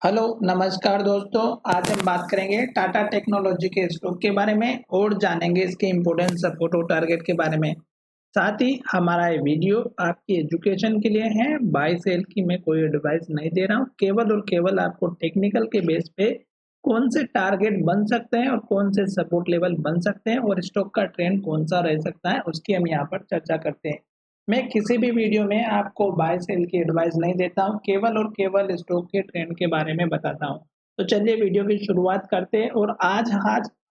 Hello नमस्कार दोस्तों। आज हम बात करेंगे टाटा टेक्नोलॉजी के स्टॉक के बारे में और जानेंगे इसके इम्पोर्टेंट सपोर्ट और टारगेट के बारे में। साथ ही हमारा ये वीडियो आपकी एजुकेशन के लिए है। बाय सेल की मैं कोई एडवाइस नहीं दे रहा हूँ, केवल और केवल आपको टेक्निकल के बेस पे कौन से टारगेट बन सकते हैं और कौन से सपोर्ट लेवल बन सकते हैं और स्टॉक का ट्रेंड कौन सा रह सकता है उसकी हम यहाँ पर चर्चा करते हैं। मैं किसी भी वीडियो में आपको बाय सेल की एडवाइस नहीं देता हूं, केवल और केवल स्टॉक के ट्रेंड के बारे में बताता हूं। तो चलिए वीडियो की शुरुआत करते हैं। और आज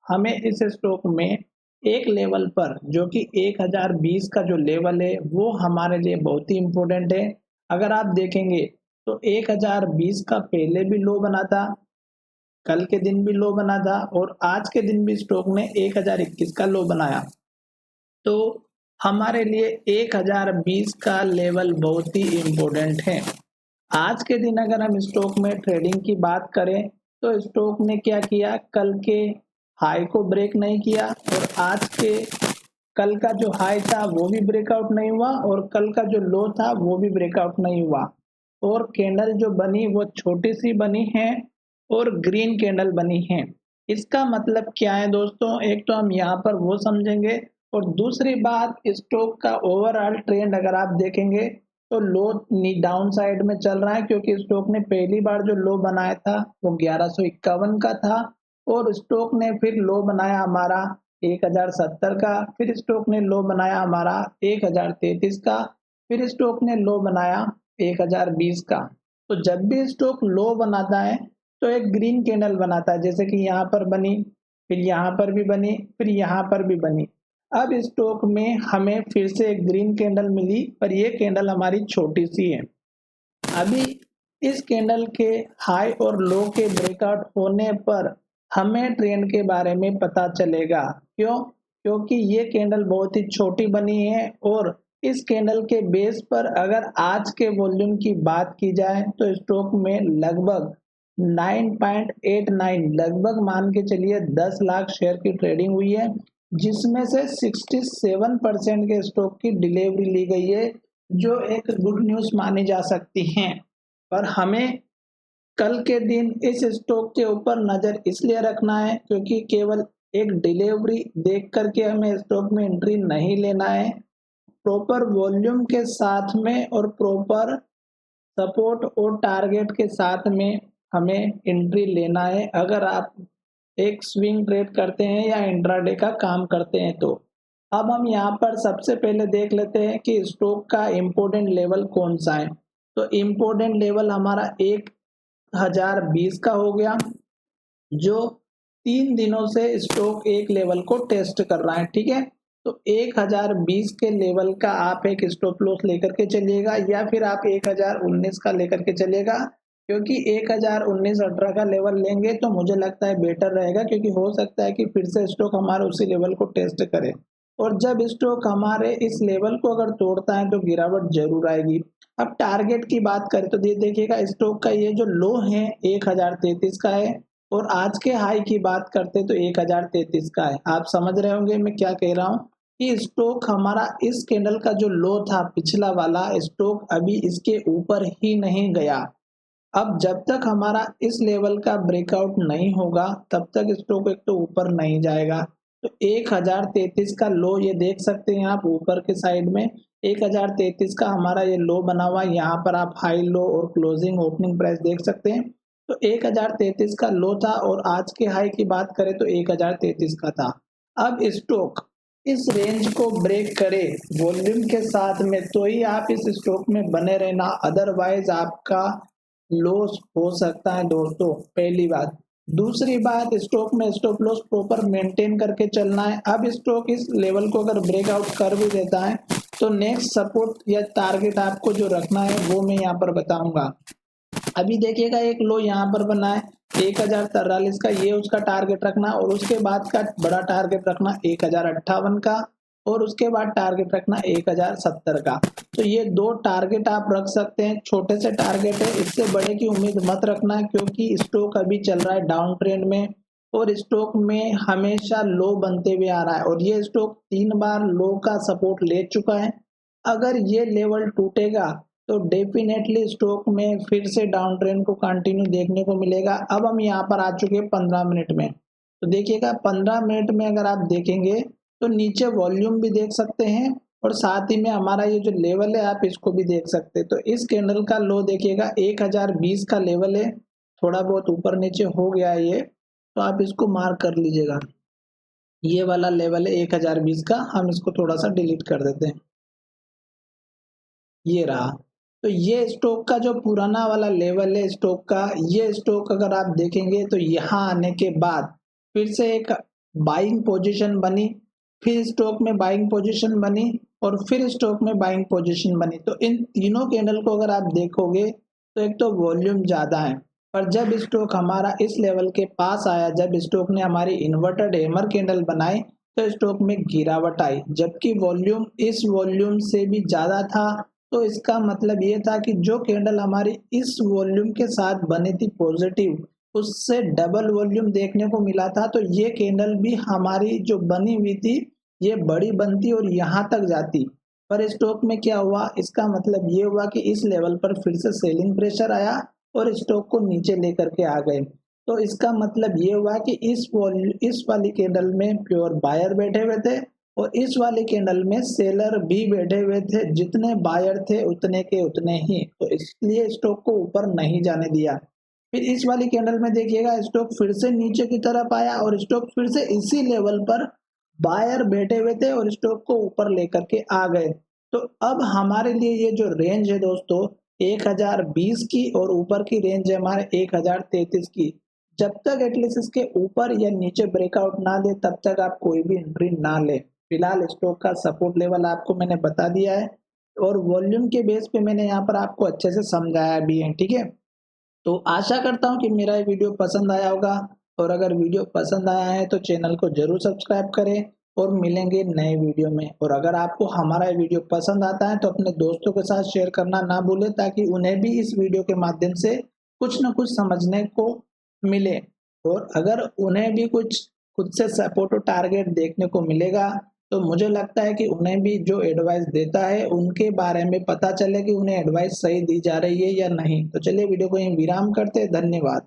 हमें इस स्टॉक में एक लेवल पर जो कि 1020 का जो लेवल है वो हमारे लिए बहुत ही इम्पोर्टेंट है। अगर आप देखेंगे तो 1020 का पहले भी लो बना था, कल के दिन भी लो बना था और आज के दिन भी स्टॉक ने 1021 का लो बनाया। तो हमारे लिए 1020 का लेवल बहुत ही इम्पोर्टेंट है। आज के दिन अगर हम स्टॉक में ट्रेडिंग की बात करें तो स्टॉक ने क्या किया, कल के हाई को ब्रेक नहीं किया और आज के कल का जो हाई था वो भी ब्रेकआउट नहीं हुआ और कल का जो लो था वो भी ब्रेकआउट नहीं हुआ। और कैंडल जो बनी वो छोटी सी बनी है और ग्रीन कैंडल बनी है। इसका मतलब क्या है दोस्तों, एक तो हम यहाँ पर वो समझेंगे और दूसरी बात स्टॉक का ओवरऑल ट्रेंड अगर आप देखेंगे तो लो डाउन साइड में चल रहा है, क्योंकि स्टॉक ने पहली बार जो लो बनाया था वो 1151 का था और स्टॉक ने फिर लो बनाया हमारा 1070 का, फिर स्टॉक ने लो बनाया हमारा 1033 का, फिर स्टॉक ने लो बनाया 1020 का। तो जब भी स्टॉक लो बनाता है तो एक ग्रीन कैंडल बनाता है, जैसे कि यहाँ पर बनी, फिर यहाँ पर भी बनी, फिर यहाँ पर भी बनी। अब स्टॉक में हमें फिर से एक ग्रीन कैंडल मिली पर ये कैंडल हमारी छोटी सी है। अभी इस कैंडल के हाई और लो के ब्रेकआउट होने पर हमें ट्रेंड के बारे में पता चलेगा। क्यों? क्योंकि ये कैंडल बहुत ही छोटी बनी है और इस कैंडल के बेस पर अगर आज के वॉल्यूम की बात की जाए तो स्टॉक में लगभग 9.89 लगभग मान के चलिए 10 लाख शेयर की ट्रेडिंग हुई है, जिसमें से 67% के स्टॉक की डिलीवरी ली गई है, जो एक गुड न्यूज मानी जा सकती है। पर हमें कल के दिन इस स्टॉक के ऊपर नजर इसलिए रखना है क्योंकि केवल एक डिलीवरी देख करके हमें स्टॉक में एंट्री नहीं लेना है। प्रॉपर वॉल्यूम के साथ में और प्रॉपर सपोर्ट और टारगेट के साथ में हमें एंट्री लेना है, अगर आप एक स्विंग ट्रेड करते हैं या इंट्राडे का काम करते हैं तो। अब हम यहाँ पर सबसे पहले देख लेते हैं कि स्टॉक का इम्पोर्टेंट लेवल कौन सा है। तो इम्पोर्टेंट लेवल हमारा 1020 का हो गया, जो 3 दिनों से स्टॉक एक लेवल को टेस्ट कर रहा है। ठीक है, तो 1020 के लेवल का आप एक स्टॉप लॉस लेकर के चलिएगा या फिर आप 1019 का लेकर के चलिएगा, क्योंकि 1019-18 का लेवल लेंगे तो मुझे लगता है बेटर रहेगा, क्योंकि हो सकता है कि फिर से स्टॉक हमारे उसी लेवल को टेस्ट करे और जब स्टॉक हमारे इस लेवल को अगर तोड़ता है तो गिरावट जरूर आएगी। अब टारगेट की बात करें तो ये देखिएगा, स्टॉक का ये जो लो है 1033 का है और आज के हाई की बात करते तो 1033 का है। आप समझ रहे होंगे मैं क्या कह रहा हूँ कि स्टॉक हमारा इस कैंडल का जो लो था पिछला वाला, स्टॉक अभी इसके ऊपर ही नहीं गया। अब जब तक हमारा इस लेवल का ब्रेकआउट नहीं होगा तब तक स्टॉक एक तो ऊपर नहीं जाएगा। तो 1033 का लो ये देख सकते हैं आप ऊपर के साइड में, 1033 का हमारा ये लो बना हुआ है। यहाँ पर आप हाई लो और क्लोजिंग ओपनिंग प्राइस देख सकते हैं। तो 1033 का लो था और आज के हाई की बात करें तो 1033 का था। अब स्टॉक इस रेंज को ब्रेक करे वॉल्यूम के साथ में तो ही आप इस स्टॉक में बने रहना, अदरवाइज आपका लॉस हो सकता है दोस्तों, पहली बात। दूसरी बात, स्टॉक में स्टॉप लॉस प्रॉपर मेंटेन करके चलना है। अब स्टॉक इस लेवल को अगर ब्रेकआउट कर भी देता है तो नेक्स्ट सपोर्ट या टारगेट आपको जो रखना है वो मैं यहाँ पर बताऊंगा। अभी देखिएगा एक लो यहाँ पर बना है 1043 का, ये उसका टारगेट रखना और उसके बाद का बड़ा टारगेट रखना 1058 का और उसके बाद टारगेट रखना 1070 का। तो ये दो टारगेट आप रख सकते हैं, छोटे से टारगेट है, इससे बड़े की उम्मीद मत रखना क्योंकि स्टॉक अभी चल रहा है डाउन ट्रेंड में और स्टॉक में हमेशा लो बनते हुए आ रहा है और ये स्टॉक 3 बार लो का सपोर्ट ले चुका है। अगर ये लेवल टूटेगा तो डेफिनेटली स्टॉक में फिर से डाउन ट्रेंड को कंटिन्यू देखने को मिलेगा। अब हम यहाँ पर आ चुके हैं 15 मिनट में, तो देखिएगा 15 मिनट में अगर आप देखेंगे तो नीचे वॉल्यूम भी देख सकते हैं और साथ ही में हमारा ये जो लेवल है आप इसको भी देख सकते हैं। तो इस कैंडल का लो देखिएगा 1020 का लेवल है, थोड़ा बहुत ऊपर नीचे हो गया है ये, तो आप इसको मार्क कर लीजिएगा। ये वाला लेवल है 1020 का, हम इसको थोड़ा सा डिलीट कर देते हैं। ये रहा, तो ये स्टॉक का जो पुराना वाला लेवल है स्टॉक का, ये स्टॉक अगर आप देखेंगे तो यहाँ आने के बाद फिर से एक बाइंग पोजीशन बनी, फिर स्टॉक में बाइंग पोजीशन बनी और फिर स्टॉक में बाइंग पोजीशन बनी। तो इन तीनों कैंडल को अगर आप देखोगे तो एक तो वॉल्यूम ज्यादा है, पर जब स्टॉक हमारा इस लेवल के पास आया, जब स्टॉक ने हमारी इन्वर्टेड हैमर कैंडल बनाई तो स्टॉक में गिरावट आई, जबकि वॉल्यूम इस वॉल्यूम से भी ज्यादा था। तो इसका मतलब ये था कि जो कैंडल हमारी इस वॉल्यूम के साथ बनी थी पॉजिटिव, उससे डबल वॉल्यूम देखने को मिला था। तो ये कैंडल भी हमारी जो बनी हुई थी ये बड़ी बनती और यहाँ तक जाती, पर स्टॉक में क्या हुआ, इसका मतलब ये हुआ कि इस लेवल पर फिर से सेलिंग प्रेशर आया और स्टॉक को नीचे लेकर के आ गए। तो इसका मतलब ये हुआ कि इस वाली कैंडल में प्योर बायर बैठे हुए थे और इस वाले कैंडल में सेलर भी बैठे हुए थे, जितने बायर थे उतने के उतने ही, तो इसलिए स्टॉक को ऊपर नहीं जाने दिया। फिर इस वाली कैंडल में देखिएगा स्टॉक फिर से नीचे की तरफ आया और स्टॉक फिर से इसी लेवल पर बायर बैठे हुए थे और स्टॉक को ऊपर लेकर के आ गए। तो अब हमारे लिए ये जो रेंज है दोस्तों 1020 की और ऊपर की रेंज है हमारे 1033 की, जब तक एटलीस्ट इसके ऊपर या नीचे ब्रेकआउट ना दे तब तक आप कोई भी एंट्री ना ले। फिलहाल स्टॉक का सपोर्ट लेवल आपको मैंने बता दिया है और वॉल्यूम के बेस पे मैंने यहाँ पर आपको अच्छे से समझाया भी है, ठीक है। तो आशा करता हूँ कि मेरा ये वीडियो पसंद आया होगा और अगर वीडियो पसंद आया है तो चैनल को जरूर सब्सक्राइब करें और मिलेंगे नए वीडियो में। और अगर आपको हमारा ये वीडियो पसंद आता है तो अपने दोस्तों के साथ शेयर करना ना भूलें ताकि उन्हें भी इस वीडियो के माध्यम से कुछ न कुछ समझने को मिले। और अगर उन्हें भी कुछ खुद से सपोर्ट और टारगेट देखने को मिलेगा तो मुझे लगता है कि उन्हें भी जो एडवाइस देता है उनके बारे में पता चले कि उन्हें एडवाइस सही दी जा रही है या नहीं। तो चलिए वीडियो को यहीं विराम करते हैं, धन्यवाद।